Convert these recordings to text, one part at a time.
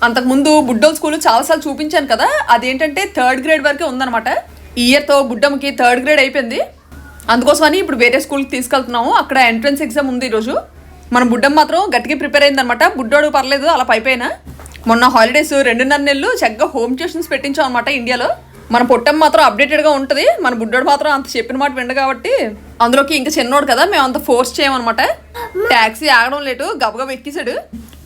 అంతకుముందు బుడ్డోల్ స్కూల్ చాలాసార్లు చూపించాను కదా, అదేంటంటే 3rd గ్రేడ్ వరకే ఉందన్నమాట. ఈ ఇయర్తో బుడ్డమ్మకి 3rd గ్రేడ్ అయిపోయింది. అందుకోసమని ఇప్పుడు వేరే స్కూల్కి తీసుకెళ్తున్నాము. అక్కడ ఎంట్రన్స్ ఎగ్జామ్ ఉంది ఈరోజు. మన బుడ్డమ్మ మాత్రం గట్టిగా ప్రిపేర్ అయిందనమాట. బుడ్డోడు పర్లేదు, అలా పైపైన. మొన్న హాలిడేస్ 2.5 నెలలు చక్కగా హోమ్ ట్యూషన్స్ పెట్టించాం అనమాట ఇండియాలో. మన పొట్టమ్మ మాత్రం అప్డేటెడ్గా ఉంటుంది, మన బుడ్డోడు మాత్రం అంత చెప్పిన మాట విండు కాబట్టి. అందులోకి ఇంకా చిన్నోడు కదా, మేము అంత ఫోర్స్ చేయమన్నమాట. ట్యాక్సీ ఆగడం లేటు, గబగబ ఎక్కిసాడు.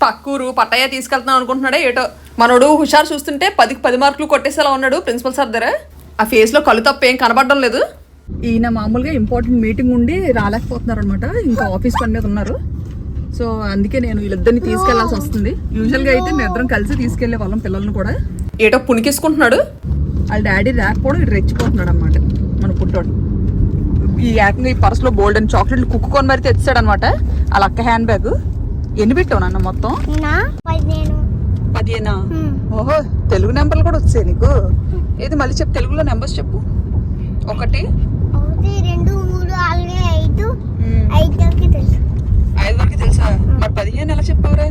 పక్కూరు పట్టయ్య తీసుకెళ్తున్నాం అనుకుంటున్నాడే ఏటో. మనోడు హుషారు చూస్తుంటే 10కి 10 మార్కులు కొట్టేసేలా ఉన్నాడు ప్రిన్సిపల్ సార్ దగ్గర. ఆ ఫేస్లో కళ్ళు తప్ప ఏం కనబడడం లేదు. ఈయన మామూలుగా ఇంపార్టెంట్ మీటింగ్ ఉండి రాలేకపోతున్నారు అనమాట, ఇంకా ఆఫీస్ పని మీద ఉన్నారు. సో అందుకే నేను వీళ్ళిద్దరిని తీసుకెళ్లాల్సి వస్తుంది. యూజువల్గా అయితే మేము ఇద్దరం కలిసి తీసుకెళ్లే వాళ్ళం పిల్లల్ని కూడా. ఏటో పునికేసుకుంటున్నాడు. వాళ్ళ డాడీ రాకపోవడం ఇటు రెచ్చిపోతున్నాడు అనమాట మన పుట్టోడు. ఈ ఏకంగా ఈ పర్సులో బోల్డ్ అండ్ చాక్లెట్లు కుక్కుకొని మరి తెచ్చాడు అనమాట. వాళ్ళ అక్క హ్యాండ్ బ్యాగ్. ఎన్ని పెట్టావు నాన్న మొత్తం? 15. ఓహో, తెలుగు నెంబర్లు కూడా వచ్చాయి నీకు. ఏది మళ్ళీ చెప్పు, తెలుగులో నెంబర్స్ చెప్పు. 1 2 3 4 5 5 వరకు తెలుసా? మరి 15 ఎలా చెప్పావురా?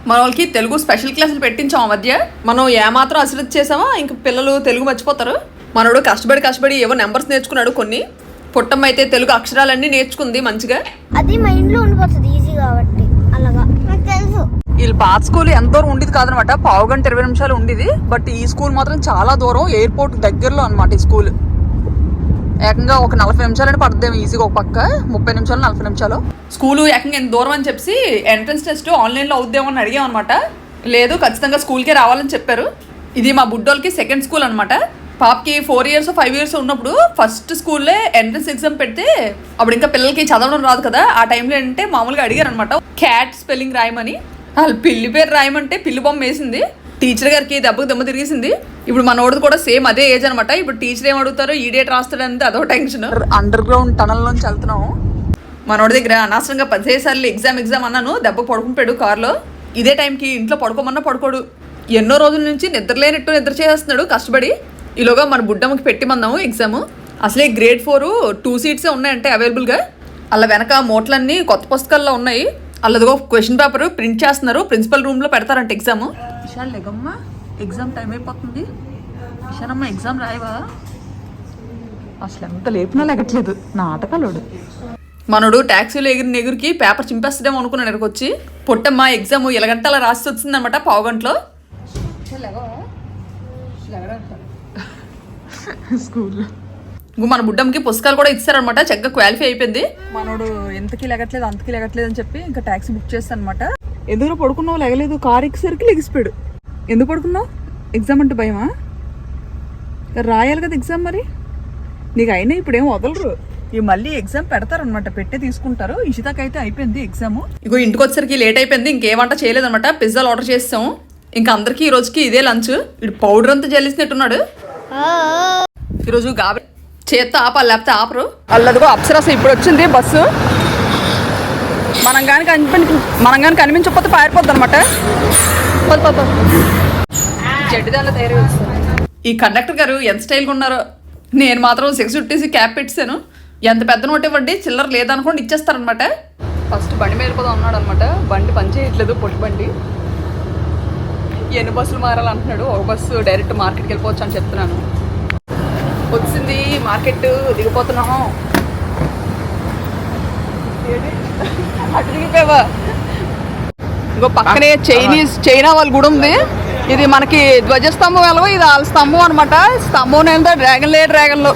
మన వాళ్ళకి తెలుగు స్పెషల్ క్లాసులు పెట్టించాం మధ్య. మనం ఏమాత్రం అశ్రద్ధ చేసామో ఇంక పిల్లలు తెలుగు మర్చిపోతారు. మనోడు కష్టపడి ఏవో నెంబర్స్ నేర్చుకున్నాడు కొన్ని. పుట్టమ్మ అయితే తెలుగు అక్షరాలన్నీ నేర్చుకుంది మంచిగా. అది మైండ్ లో ఉండిపోతుంది ఈజీ కాబట్టి. అలాగా నాకు తెలుసు. వీళ్ళు పాత స్కూల్ ఎంత దూరం ఉండేది కాదనమాట, 1/2 గంట 20 నిమిషాలు ఉండేది. బట్ ఈ స్కూల్ మాత్రం చాలా దూరం, ఎయిర్పోర్ట్ దగ్గరలో అనమాట ఈ స్కూల్. ఏకంగా ఒక 40 నిమిషాలని పడుతుంది ఈజీగా, ఒక పక్క 30 నిమిషాలు 40 నిమిషాలు. స్కూల్ ఏకంగా ఎంత దూరం అని చెప్పి ఎంట్రన్స్ టెస్ట్ ఆన్లైన్లో అవుద్దేమో అని అడిగాం అనమాట. లేదు, ఖచ్చితంగా స్కూల్కే రావాలని చెప్పారు. ఇది మా బుడ్డోళ్ళకి 2nd స్కూల్ అనమాట. పాపకి 4 years 5 years ఉన్నప్పుడు ఫస్ట్ స్కూల్లో ఎంట్రన్స్ ఎగ్జామ్ పెడితే అప్పుడు ఇంకా పిల్లలకి చదవడం రాదు కదా. ఆ టైంలో ఏంటంటే మామూలుగా అడిగారు అనమాట, క్యాట్ స్పెల్లింగ్ రాయమని. వాళ్ళు పిల్లి పేరు రాయమంటే పిల్లి బొమ్మ వేసింది. టీచర్ గారికి దెబ్బకు దెబ్బ తిరిగేసింది. ఇప్పుడు మనోడు కూడా సేమ్ అదే ఏజ్ అనమాట. ఇప్పుడు టీచర్ ఏం అడుగుతారో ఈడేట్ రాస్తాడంటే అదో టెన్షన్. అండర్ గ్రౌండ్ టనల్ నుంచి వెళ్తున్నాము. మనోడి దగ్గర అనవసరంగా 15 సార్లు ఎగ్జామ్ అన్నాను. దెబ్బ పడుకుంటాడు కారులో. ఇదే టైంకి ఇంట్లో పడుకోమన్నా పడుకోడు. ఎన్నో రోజుల నుంచి నిద్రలేనట్టు నిద్ర చేస్తున్నాడు కష్టపడి. ఈలోగా మన బుడ్డమ్మకి పెట్టిమందాము ఎగ్జామ్. అసలే గ్రేడ్ 4 2 seats ఉన్నాయంటే అవైలబుల్గా. అలా వెనక మోట్లన్నీ కొత్త పుస్తకాల్లో ఉన్నాయి. అల్లదిగో క్వశ్చన్ పేపర్ ప్రింట్ చేస్తున్నారు, ప్రిన్సిపల్ రూమ్లో పెడతారంట ఎగ్జామ్. విశాల్ లేగమ్మా, ఎగ్జామ్ టైం అయిపోతుంది. విశాలమ్మ ఎగ్జామ్ రాయవా? అసలు ఎంత లేపినా లేగట్లేదు నాటకాలోడు. మనోడు ట్యాక్సీలో ఎగురికి పేపర్ చింపేస్తాడేమో అనుకున్నాడు. ఇక్కడికి వచ్చి పొట్టమ్మ ఎగ్జామ్ ఎలగంటలా రాసి వచ్చిందనమాట 1/2 గంటలో. స్కూల్లో మన బుడ్డమ్మకి పుస్తకాలు కూడా ఇచ్చారనమాట. చక్కగా క్వాలిఫై అయిపోయింది. మనోడు ఎంతకి లెగట్లేదు అంతకి లెగట్లేదు అని చెప్పి ఇంకా ట్యాక్సీ బుక్ చేస్తాను అనమాట. ఎందుకు పడుకున్నావు? లెగలేదు. కారు ఎక్కేసరికి లెగిసిపోయాడు. ఎందుకు పడుకున్నావు? ఎగ్జామ్ అంటే భయమా? రాయాలి కదా ఎగ్జామ్. మరి నీకు అయినా ఇప్పుడు ఏం వదలరు. ఇవి మళ్ళీ ఎగ్జామ్ పెడతారనమాట, పెట్టే తీసుకుంటారు. ఇషితాకైతే అయిపోయింది ఎగ్జామ్. ఇగో ఇంటికి వచ్చేసరికి లేట్ అయిపోయింది. ఇంకే వంట చేయలేదనమాట. పిజ్జాలు ఆర్డర్ చేస్తాము. ఇంకా అందరికీ ఈ రోజుకి ఇదే లంచ్. ఇటు పౌడర్ అంతా జల్లిసినట్టున్నాడు. ఈరోజు గాబరి చేత్తో ఆపాలి, లేకపోతే ఆపరు. అల్లదిగో అప్సరస ఇప్పుడు వచ్చింది బస్సు. మనం కానీ కనిపించకపోతే పారిపోద్ది అనమాట. చెడ్డిదాల్లో తయారీ వస్తుంది. ఈ కండక్టర్ గారు ఎంత స్టైల్గా ఉన్నారో. నేను మాత్రం 650 క్యాప్ పెట్టాను. ఎంత పెద్ద నోట్ ఇవ్వండి, చిల్లర లేదనుకోండి ఇచ్చేస్తారనమాట. ఫస్ట్ బండి మీద వెళ్ళిపోదాం అన్నాడు అనమాట. బండి పని చేయట్లేదు, పొట్టి బండి. ఎన్ని బస్సులు మారాలంటున్నాడు. ఒక బస్సు డైరెక్ట్ మార్కెట్కి వెళ్ళిపోవచ్చు అని చెప్తున్నాను. వచ్చింది మార్కెట్, దిగిపోతున్నాము. అటు దిగిపోయావా? ఇంకో పక్కనే చైనా వాళ్ళ గుడి ఉంది. ఇది మనకి ధ్వజస్తంభం ఎలాగో ఇది వాళ్ళ స్తంభం అనమాట. స్తంభం ఏంటో డ్రాగన్లో.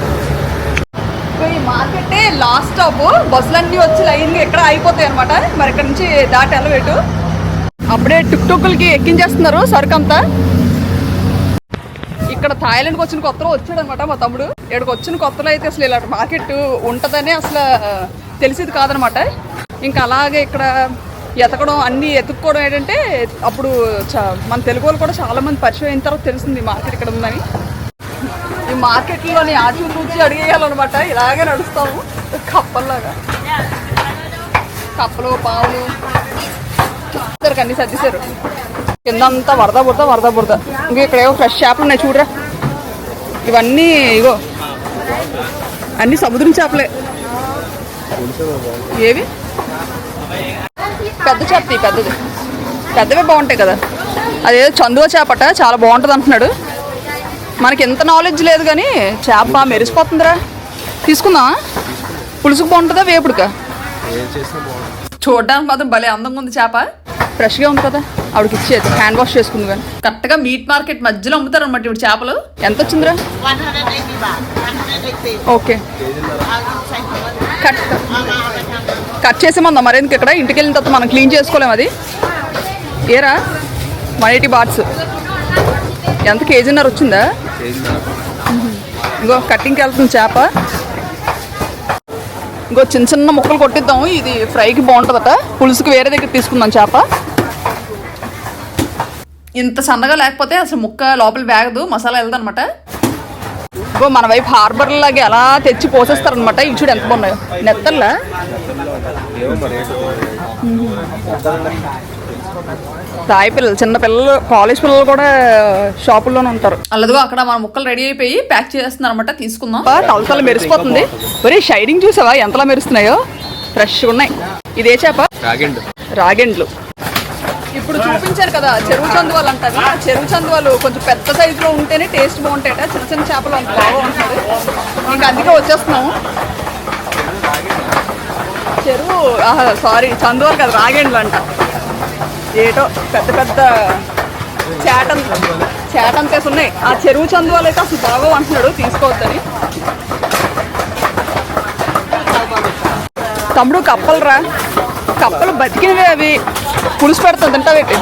ఈ మార్కెటే లాస్ట్ స్టాప్. బస్సులన్నీ వచ్చి లైన్గా ఎక్కడ అయిపోతాయి అనమాట. మరి ఇక్కడ నుంచి దాటి వెళ్ళవేటు. అప్పుడే టుక్టుక్కులకి ఎక్కించేస్తున్నారు సరుకంతా. ఇక్కడ థాయిలాండ్కి వచ్చిన కొత్తలో వచ్చాడు అనమాట మా తమ్ముడు. ఇక్కడికి వచ్చిన కొత్తలో అయితే అసలు ఇలాంటి మార్కెట్ ఉంటుందని అసలు తెలిసేది కాదనమాట. ఇంకా అలాగే ఇక్కడ ఎతకడం అన్నీ ఎత్తుక్కోవడం ఏంటంటే అప్పుడు మన తెలుగు వాళ్ళు కూడా చాలామంది పరిచయం అయిన తర్వాత తెలిసింది మార్కెట్ ఇక్కడ ఉందని. ఈ మార్కెట్లోని ఆచి కూర్చి అడిగేయాలన్నమాట. ఇలాగే నడుస్తాము కప్పల్లాగా. కప్పలు పావులు అన్ని సర్దిశారు. కిందంతా వరద బురద. ఇంక ఇక్కడ ఏవో ఫ్రెష్ చేపలు ఉన్నాయి చూడరా. ఇవన్నీ ఇగో అన్ని సముద్రం చేపలే. ఏవి? పెద్ద చేప పెద్దది. పెద్దవే బాగుంటాయి కదా. అదేదో చందువ చేపట చాలా బాగుంటుంది అంటున్నాడు. మనకి ఎంత నాలెడ్జ్ లేదు కానీ చేప బాగా మెరిసిపోతుందిరా. తీసుకుందామా? పులుసుకు బాగుంటుందా వేపుడుకా? చూడడానికి మాత్రం భలే అందంగా ఉంది చేప. ఫ్రెష్గా ఉంది కదా, ఆవిడకి ఇచ్చేది హ్యాండ్ వాష్ చేసుకుంది. కానీ కరెక్ట్గా మీట్ మార్కెట్ మధ్యలో అమ్ముతారు అనమాట ఇప్పుడు చేపలు. ఎంత వచ్చిందిరా? 180 baht. 180. ఓకే, కట్ చేసేమందా మరి ఎందుకు ఇక్కడ ఇంటికి వెళ్ళిన తర్వాత మనం క్లీన్ చేసుకోలేము అది. ఏరా 180 బాట్స్ ఎంత కేజీన్నర వచ్చిందా? ఇంకో కట్టింగ్కి వెళ్తుంది చేప. ఇంకో చిన్న చిన్న ముక్కలు కొట్టిద్దాము, ఇది ఫ్రైకి బాగుంటుందట. పులుసుకి వేరే దగ్గర తీసుకుందాం చేప. ఇంత సన్నగా లేకపోతే అసలు ముక్క లోపల వేగదు, మసాలా వెళ్తుంది అనమాట. ఇంకో మన వైపు హార్బర్ లాగా ఎలా తెచ్చి పోసేస్తారనమాట. ఇవి చూడు ఎంత బాగున్నాయో, నెత్తల్లా. తాయి పిల్లలు, చిన్న పిల్లలు, కాలేజ్ పిల్లలు కూడా షాపుల్లోనే ఉంటారు. అలాదిగో అక్కడ మన ముక్కలు రెడీ అయిపోయి ప్యాక్ చేస్తున్నారు అనమాట. తీసుకుందాం. తలతల మెరిసిపోతుంది. ఒరే షైనింగ్ చూసావా ఎంతలా మెరుస్తున్నాయో, ఫ్రెష్గా ఉన్నాయి. ఇదే చేప రాగెండ్లు. ఇప్పుడు చూపించారు కదా చెరువు చందువాలు అంటారు. ఆ చెరువు చందువాలు కొంచెం పెద్ద సైజులో ఉంటేనే టేస్ట్ బాగుంటాయట. చిన్న చిన్న చేపలు అంత బాగా ఉంటుంది. ఇంకా అందుకే వచ్చేస్తున్నాము. చెరువు చందువాలు కదా, రాగెండ్లు అంట. ఏటో పెద్ద పెద్ద చేటంతేసి ఉన్నాయి. ఆ చెరువు చందువాలు అయితే అసలు బాగా అంటున్నాడు, తీసుకోవద్దని. తమ్ముడు కప్పలు రా, కప్పలు బతికినవి అవి. పులుసు పెడతాం, తింటావేంటి?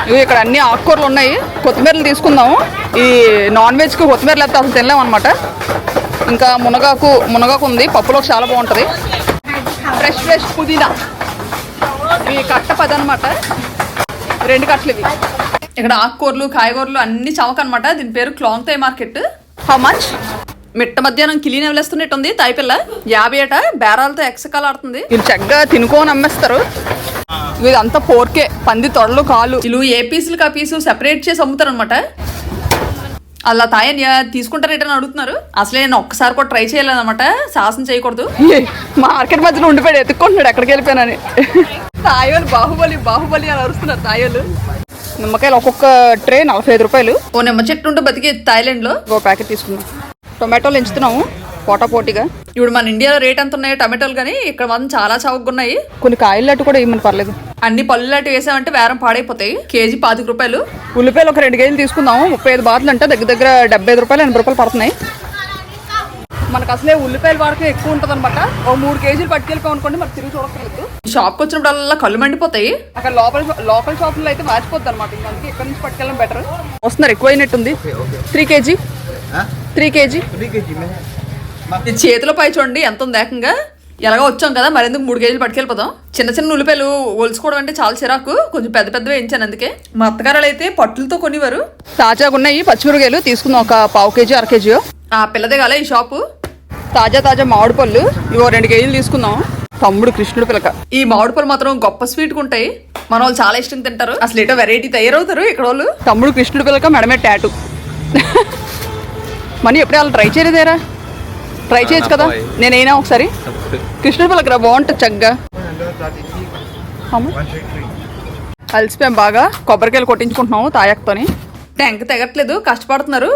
ఇవి ఇక్కడ అన్ని ఆకుకూరలు ఉన్నాయి. కొత్తిమీరలు తీసుకుందాము. ఈ నాన్ వెజ్కి కొత్తిమీర లేకపోతే అసలు తినలేము అనమాట. ఇంకా మునగాకు ఉంది, పప్పులో చాలా బాగుంటుంది. ఫ్రెష్ పుదీనా. ఇవి కట్ట 10 అనమాట, 2 కట్టలు ఇవి. ఇక్కడ ఆకుకూరలు కాయగూరలు అన్ని చవక అనమాట. దీని పేరు క్లాంగ్తాయ్ మార్కెట్. How much? మిట్ట మధ్యాహ్నం కిలీని వెళ్ళేస్తున్నట్టుంది. తాయిపిల్ల 50 అట. బేరాలతో ఎక్సకాలు ఆడుతుంది. వీళ్ళు చక్కగా తినుకోని అమ్మేస్తారు. ఇదంతా 4K. పంది తొడలు కాలు వీళ్ళు ఏ పీసులకు ఆ పీసు సెపరేట్ చేసి అమ్ముతారు అనమాట. అలా తాయని తీసుకుంటారేటని అడుగుతున్నారు. అసలే నేను ఒక్కసారి కూడా ట్రై చేయలేదన్నమాట, సాహసం చేయకూడదు. మార్కెట్ మధ్యలో ఉండిపోయాడు, ఎత్తుక్కుంటున్నాడు ఎక్కడికి వెళ్ళిపోయానని. తాయోలు బాహుబలి అని అరుస్తున్నారు తాయోలు. నిమ్మకాయలు ఒక్కొక్క ట్రే 45 రూపాయలు. ఓ నిమ్మ చెట్టు ఉంటే బతికే థాయిలాండ్ లో. ఓ ప్యాకెట్ తీసుకున్నాం. టొమాటోలు ఎంచుతున్నాము పోటాపోటీగా. ఇప్పుడు మన ఇండియాలో రేట్ ఎంత ఉన్నాయో టమాటోలు, కానీ ఇక్కడ మాత్రం చాలా చౌకగా ఉన్నాయి. కొన్ని కాయలు కూడా ఏమని పర్లేదు. అన్ని పళ్ళు లాంటి వేసామంటే వేరం పాడైపోతాయి. కేజీ 25 రూపాయలు. ఉల్లిపాయలు ఒక 2 కేజీలు తీసుకుందాము. 35 బాతులు అంటే దగ్గర 75 రూపాయలు 80 రూపాయలు పడుతున్నాయి. మనకు అసలే ఉల్లిపాయల వాడకం ఎక్కువ ఉంటుంది అనమాట. ఓ 3 కేజీలు పట్టుకెళ్ళిపోయి అనుకోండి, మరి తిరిగి చూడక్కర్లేదు. షాప్కి వచ్చినప్పుడల్లా కళ్ళు మండిపోతాయి. అక్కడ లోకల్ షాపుల్లో అయితే వాచిపోద్ది అనమాట. ఇంకా అందుకే ఇక్కడ నుంచి పట్టుకెళ్ళడం బెటర్. వస్తున్నారు, ఎక్కువ అయినట్టుంది. 3 కేజీ చేతిలో పై చూడండి ఎంత ఉంది ఏకంగా. ఎలాగో వచ్చాం కదా, మరెందుకు 3 కేజీలు పట్టుకెళ్ళిపోతాం. చిన్న ఉల్లిపాయలు ఒలుచుకోవడం అంటే చాలా చిరాకు. కొంచెం పెద్ద వేయించాను అందుకే. మా అత్తగారు అయితే పట్టులతో కొనివారు. తాజాగా ఉన్నాయి పచ్చిమిరకాయలు తీసుకుందాం. ఒక 1/2 కేజీ 1/2 కేజీ. ఆ పిల్లదే కాలే ఈ షాపు. తాజా మామిడి పళ్ళు ఇవో 2 కేజీలు తీసుకుందాం. తమ్ముడు కృష్ణుడు పిల్లక. ఈ మామిడి పళ్ళు మాత్రం గొప్ప స్వీట్గా ఉంటాయి. మన వాళ్ళు చాలా ఇష్టం తింటారు. అసలు ఏటో వెరైటీ తయారవుతారు ఇక్కడ వాళ్ళు. తమ్ముడు కృష్ణుడు పిల్లక, మెడమే టాటూ. మనీ ఎప్పుడే వాళ్ళు ట్రై చేయలేదేరా? ట్రై చేయొచ్చు కదా. నేనైనా ఒకసారి కృష్ణుడి పిల్లకరా, బాగుంటుంది చక్కగా. అలసిపోయాం బాగా. కొబ్బరికాయలు కొట్టించుకుంటున్నాము తాయక్తోని. ట్యాంక్ తెగట్లేదు, కష్టపడుతున్నారు.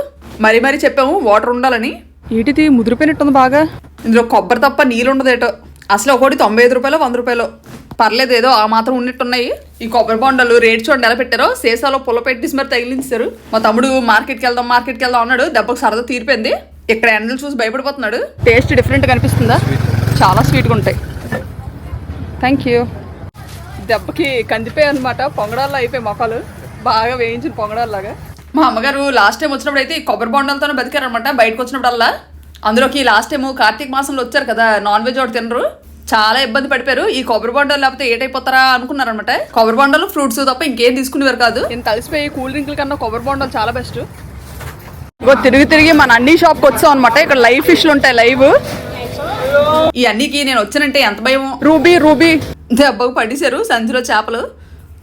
మరీ చెప్పాము వాటర్ ఉండాలని. వీటిది ముదిరిపోయినట్టుంది బాగా. ఇందులో కొబ్బరి తప్ప నీళ్ళు ఉండదేటో. అసలు ఒకటి 95 రూపాయలు 100 రూపాయలు పర్లేదు, ఏదో ఆ మాత్రం ఉన్నట్టున్నాయి. ఈ కొబ్బరి బొండాలు రేట్ చూడండి ఎలా పెట్టారో. సీసాలో పుల్ల పెట్టేసి మరి తగిలించారు. మా తమ్ముడు మార్కెట్కి వెళ్దాం అన్నాడు. దెబ్బకు సరదా తీరిపోయింది. ఇక్కడ ఎండలు చూసి భయపడిపోతున్నాడు. టేస్ట్ డిఫరెంట్గా అనిపిస్తుందా? చాలా స్వీట్గా ఉంటాయి. Thank you. దెబ్బకి కందిపోయాయి అనమాట. పొంగడాల్లో అయిపోయి మొక్కలు బాగా వేయించిన పొంగడాల్లాగా. మా అమ్మగారు లాస్ట్ టైం వచ్చినప్పుడు అయితే ఈ కొబ్బరి బొండాలతోనే బతికారనమాట. బయటకు వచ్చినప్పుడల్లా. అందులోకి లాస్ట్ టైం కార్తీక మాసంలో వచ్చారు కదా, నాన్ వెజ్ ఒకటి తినరు. చాలా ఇబ్బంది పడిపోయారు. ఈ కొబ్బరి బొండాలు లేకపోతే ఏటైపోతారా అనుకున్నారనమాట. కొబ్బరి బొండాలు ఫ్రూట్స్ తప్ప ఇంకేం తీసుకునేవారు కాదు. నేను కలిసిపోయి కూల్ డ్రింక్ల కన్నా కొబ్బరి బొండాలు చాలా బెస్ట్. ఇంకో తిరిగి మన అన్ని షాప్కి వచ్చాం అనమాట. ఇక్కడ లైవ్ ఫిష్లు ఉంటాయి, లైవ్. ఈ అన్నికి నేను వచ్చానంటే ఎంత భయం. రూబీ దెబ్బకు పడేశారు సంచిలో చేపలు.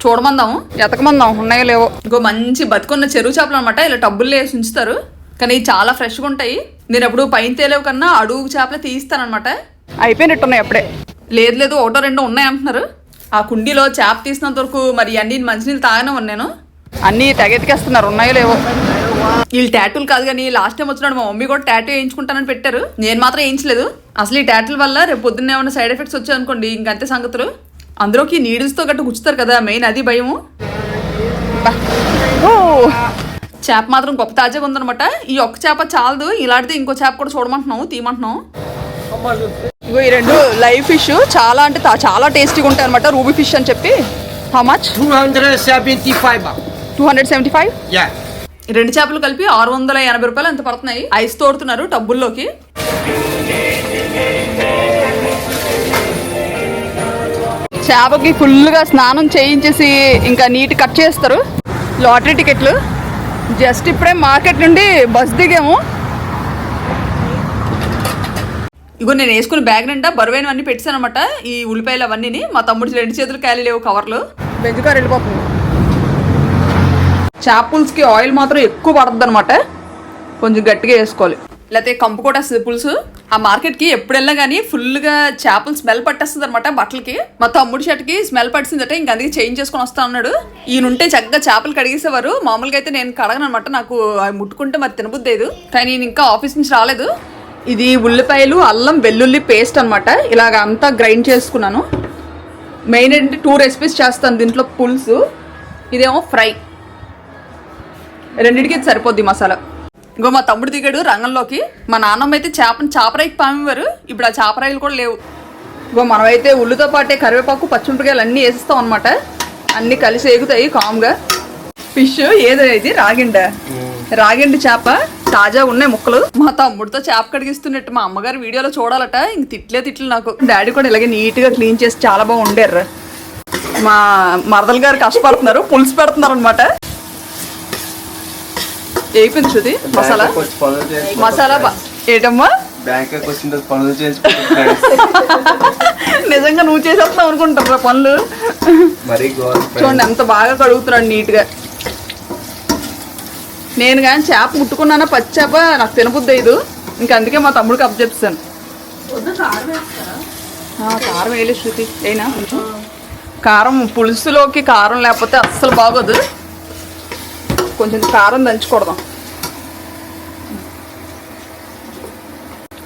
చూడమందాము, ఎతకమందాం ఉన్నాయో లేవో. ఇంకో మంచి బతుకున్న చెరువు చేపలు అనమాట. ఇలా టబ్బుల్లో వేసి ఉంచుతారు, కానీ చాలా ఫ్రెష్గా ఉంటాయి. నేను ఎప్పుడు పైన తేలేవు కన్నా అడుగు చేపలే తీయిస్తానమాట. అయిపోయినట్టున్నాయి అప్పుడే. లేదు 1-2 ఉన్నాయి అంటున్నారు. ఆ కుండీలో చేప తీసినంత వరకు మరి అన్ని మంచినీళ్ళు తాగానే ఉన్నాను. అన్నీ తెగెతికేస్తున్నారు, ఉన్నాయో లేవో. వీళ్ళు టాటూలు కాదు కానీ లాస్ట్ టైం వచ్చినాడు మా మమ్మీ కూడా టాటూ వేయించుకుంటానని పెట్టారు. నేను మాత్రం వేయించలేదు. అసలు ఈ టాటూల వల్ల రేపు పొద్దున్నే ఏమైనా సైడ్ ఎఫెక్ట్స్ వచ్చాయనుకోండి ఇంకంతే సంగతులు. అందులోకి నీడిల్స్తో గట్ట గుచ్చుతారు కదా, మెయిన్ అది భయము. ఓ చేప మాత్రం గొప్ప తాజాగా ఉందనమాట. ఈ ఒక్క చేప చాలదు, ఇలాంటిది ఇంకో చేప కూడా చూడమంటున్నాం, తీయమంటున్నాం. ఇగో ఈ రెండు లైవ్ ఫిష్ చాలా అంటే చాలా టేస్టీగా ఉంటాయి అనమాట. రూబీ ఫిష్ అని చెప్పి. How much? 275. 275. Yeah. రెండు చేపలు కలిపి 680 రూపాయలు ఎంత పడుతున్నాయి. ఐస్ తోడుతున్నారు టబ్బుల్లోకి. చేపకి ఫుల్గా స్నానం చేయించేసి ఇంకా నీట్ కట్ చేస్తారు. లాటరీ టికెట్లు. జస్ట్ ఇప్పుడే మార్కెట్ నుండి బస్ దిగాము. ఇగో నేను వేసుకున్న బ్యాగ్ నిండా బరువైనవన్నీ పెట్టాను అనమాట. ఈ ఉల్లిపాయలు అవన్నీ. మా తమ్ముడి 2 చేతులు ఖాళీ లేవు కవర్లు. బెంజకారు వెళ్ళిపోతుంది. చేప పులుసుకి ఆయిల్ మాత్రం ఎక్కువ పడుతుంది అనమాట. కొంచెం గట్టిగా వేసుకోవాలి, లేకపోతే కంపు కూడా వస్తుంది పులుసు. ఆ మార్కెట్కి ఎప్పుడు వెళ్ళినా కానీ ఫుల్గా చేపలు స్మెల్ పట్టేస్తుంది అనమాట బట్టలకి. మా తమ్ముడి షర్ట్కి స్మెల్ పట్టిందంటే ఇంక అందుకే చేంజ్ చేసుకొని వస్తా ఉన్నాడు. ఈయనుంటే చక్కగా చేపలు కడిగేసేవారు. మామూలుగా అయితే నేను కడగను అనమాట, నాకు అవి ముట్టుకుంటే మరి తినబుద్దేదు. కానీ నేను ఇంకా ఆఫీస్ నుంచి రాలేదు. ఇది ఉల్లిపాయలు, అల్లం, వెల్లుల్లి పేస్ట్ అనమాట. ఇలాగ అంతా గ్రైండ్ చేసుకున్నాను. మెయిన్ ఏంటంటే 2 రెసిపీస్ చేస్తాను దీంట్లో. పులుసు, ఇదేమో ఫ్రై. రెండింటికి ఇది సరిపోద్ది మసాలా. ఇంకో మా తమ్ముడు దిగాడు రంగంలోకి. మా నాన్నమ్మ అయితే చాపరాయికి పామేవారు. ఇప్పుడు ఆ చాపరాయిలు కూడా లేవు. ఇంకో మనమైతే ఉల్లితో పాటే కరివేపాకు, పచ్చిమిరపకాయలు అన్నీ వేసిస్తాం అనమాట. అన్నీ కలిసి ఎగుతాయి కామ్గా. ఫిష్ ఏదో ఇది రాగిండి చేప, తాజా ఉన్నాయి ముక్కలు. మా తమ్ముడితో చేప కడిగిస్తున్నట్టు మా అమ్మగారు వీడియోలో చూడాలట. ఇంక తిట్లు నాకు. డాడీ కూడా ఇలాగే నీట్గా క్లీన్ చేసి చాలా బాగా వండారు. మా మరదలు గారు కష్టపడుతున్నారు, పులుసు పెడుతున్నారు అనమాట. అయిపోయింది శృతి మసాలా ఏటమ్మా? నిజంగా నువ్వు చేసేస్తావు అనుకుంటారా పనులు? చూడండి ఎంత బాగా కడుగుతున్నాడు నీట్గా. నేను కానీ చేప ముట్టుకున్నానా పచ్చి చేప నాకు తినబుద్ది అయ్యదు. ఇంక అందుకే మా తమ్ముడికి అప్ చెప్తాను. కారం వేయలేదు శృతి, అయినా కొంచెం కారం. పులుసులోకి కారం లేకపోతే అస్సలు బాగోదు. కొంచెం కారం దంచుకూడదాం.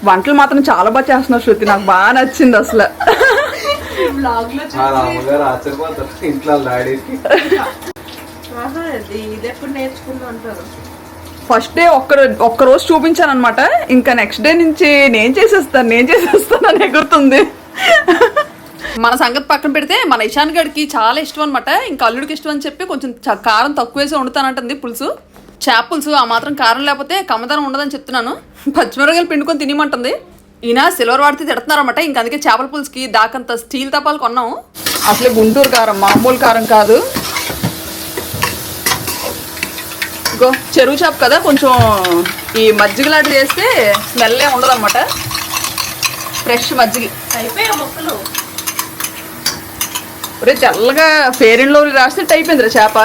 వంటలు మాత్రం చాలా బాగా చేస్తున్నారు శృతి, నాకు బాగా నచ్చింది అసలు. ఫస్ట్ డే ఒక్క రోజు చూపించాను అనమాట. ఇంకా నెక్స్ట్ డే నుంచి నేను చేసేస్తాను అని ఎగురుతుంది. మన సంగతి పక్కన పెడితే మన ఇషాన్ గడికి చాలా ఇష్టం అనమాట. ఇంకా అల్లుడికి ఇష్టం అని చెప్పి కొంచెం కారం తక్కువ వేసి వండుతానంటుంది పులుసు. చేప పులుసు ఆ మాత్రం కారం లేకపోతే కమ్మదనం ఉండదని చెప్తున్నాను. పచ్చిమిరపకాయలు పిండుకొని తినమంటుంది. ఈయన సిల్వర్ వాడితే తిడుతున్నారన్నమాట. ఇంక అందుకే చేపల పులుసుకి దాకంత స్టీల్ తపాలు కొన్నాము. అసలు గుంటూరు కారం, మామూలు కారం కాదు. ఇంకో చెరువు చేప కదా, కొంచెం ఈ మజ్జిగ లాంటివి చేస్తే స్మెల్ ఏ ఉండదు అనమాట. ఫ్రెష్ మజ్జిగ. అయిపోయాయి మొక్కలు. ఒరే తెల్లగా ఫెయిర్ అండ్ లవ్లీ రాస్తే అయిపోయిందిరా చేప.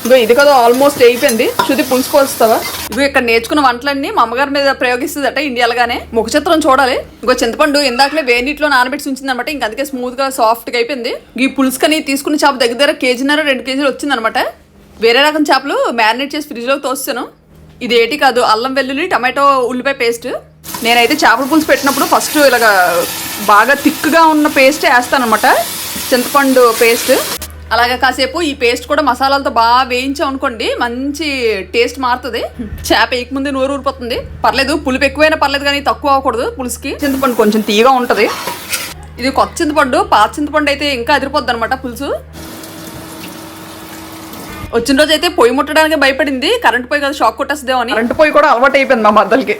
ఇగో ఇది కదా ఆల్మోస్ట్ అయిపోయింది. శృతి పులుసు పోస్తావా? ఇగో ఇక్కడ నేర్చుకున్న వంటలన్నీ మా అమ్మగారి మీద ప్రయోగిస్తుందట ఇండియాలుగానే. ముఖ చిత్రం చూడాలి. ఇంకో చింతపండు ఇందాకలే వేడినీటిలో నానబెట్టి ఉంచిందనమాట. ఇంక అందుకే స్మూత్ గా సాఫ్ట్ గా అయిపోయింది. ఈ పులుసుకని తీసుకున్న చేప దగ్గర 1.5 కేజీన్నర 2 కేజీలు వచ్చిందనమాట. వేరే రకం చేపలు మ్యారినేట్ చేసి ఫ్రిడ్జ్ లో తోస్తాను. ఇది ఏటి కాదు, అల్లం వెల్లుల్లి టమాటో ఉల్లిపాయ పేస్ట్. నేనైతే చేపల పులుసు పెట్టినప్పుడు ఫస్ట్ ఇలాగా బాగా థిక్గా ఉన్న పేస్టే వేస్తానమాట, చింతపండు పేస్ట్. అలాగే కాసేపు ఈ పేస్ట్ కూడా మసాలాలతో బాగా వేయించాం అనుకోండి, మంచి టేస్ట్ మారుతుంది. చేప వేయకముందే నోరు ఊరిపోతుంది. పర్లేదు, పులుపు ఎక్కువైనా పర్లేదు కానీ తక్కువ అవ్వకూడదు పులుసుకి. చింతపండు కొంచెం తీయగా ఉంటుంది. ఇది కొత్త చింతపండు, పాత చింతపండు అయితే ఇంకా అదిరిపోద్ది అనమాట పులుసు. వచ్చిన రోజు అయితే పొయ్యి ముట్టడానికి భయపడింది. కరెంట్ పొయ్యి కదా, షాక్ కొట్టేస్తుందేమో అని. కరెంట్ పొయ్యి కూడా అలవాటు అయిపోయింది మా మద్దలకి.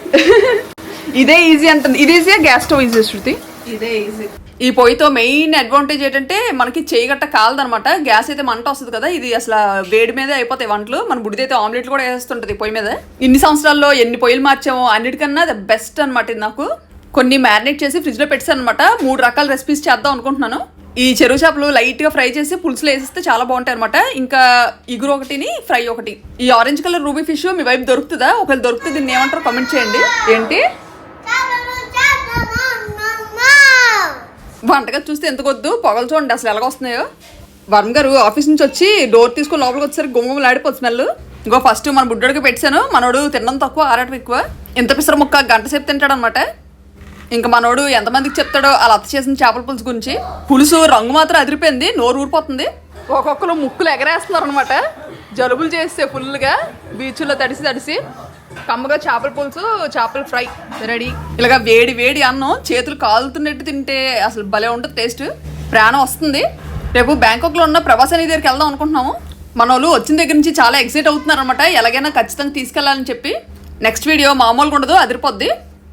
ఇదే ఈజీ అంటుంది. ఇది ఈజీగా గ్యాస్ స్టవ్ ఈజీ శృతి? ఇదే ఈజీ. ఈ పొయ్యితో మెయిన్ అడ్వాంటేజ్ ఏంటంటే మనకి చేయి గట్ట కాలదనమాట. గ్యాస్ అయితే మంట వస్తుంది కదా, ఇది అసలు వేడి మీదే అయిపోతాయి వంటలు. మన బుడిదైతే ఆమ్లెట్లు కూడా వేస్తుంటది పొయ్యి మీద. ఇన్ని సంవత్సరాల్లో ఎన్ని పొయ్యిలు మార్చామో అన్నిటికన్నా ద బెస్ట్ అనమాట ఇది నాకు. కొన్ని మ్యారినేట్ చేసి ఫ్రిడ్జ్ లో పెట్టాను అనమాట. 3 రకాల రెసిపీస్ చేద్దాం అనుకుంటున్నాను. ఈ చెరువు చేపలు లైట్ గా ఫ్రై చేసి పులుసులో వేసిస్తే చాలా బాగుంటాయి అనమాట. ఇంకా ఇగురు ఒకటిని, ఫ్రై ఒకటి. ఈ ఆరెంజ్ కలర్ రూబీ ఫిష్ మీ వైపు దొరుకుతుందా? ఒకవేళ దొరికితే దీన్ని ఏమంటారో కామెంట్ చేయండి. ఏంటి వంటగది చూస్తే ఎందుకు వద్దు, పొగలు చూడండి అసలు ఎలాగొస్తున్నాయో. వర్మ గారు ఆఫీస్ నుంచి వచ్చి డోర్ తీసుకుని లోపలికి వచ్చేసరికి గుమ్మలాడిపోతుంది స్మెల్. ఇంకో ఫస్ట్ మన బుడ్డోడికి పెట్టాను, మనోడు తినడం తక్కువ ఆరాటం ఎక్కువ. ఇంత పిసర ముక్క గంట సేపు తింటాడు అనమాట. ఇంకా మనోడు ఎంతమందికి చెప్తాడో అలా అత్త చేసిన చేపల పులుసు గురించి. పులుసు రంగు మాత్రం అదిరిపోయింది, నోరు ఊరిపోతుంది. ఒక్కొక్కరు ముక్కులు ఎగరేస్తున్నారు అనమాట, జలుబులు చేస్తే ఫుల్గా బీచ్లో తడిసి కమ్మగా చేపల పులుసు, చేపల ఫ్రై రెడీ. ఇలాగ వేడి వేడి అన్నం చేతులు కాలుతున్నట్టు తింటే అసలు భలే ఉంటుంది టేస్ట్. ప్రాణం వస్తుంది. రేపు బ్యాంకాక్లో ఉన్న ప్రభాసాని దగ్గరికి వెళ్దాం అనుకుంటున్నాము. మన వాళ్ళు వచ్చిన దగ్గర నుంచి చాలా ఎక్సైట్ అవుతున్నారు అనమాట, ఎలాగైనా ఖచ్చితంగా తీసుకెళ్లాలని చెప్పి. నెక్స్ట్ వీడియో మామూలుగా ఉండదు, అదిరిపోద్ది.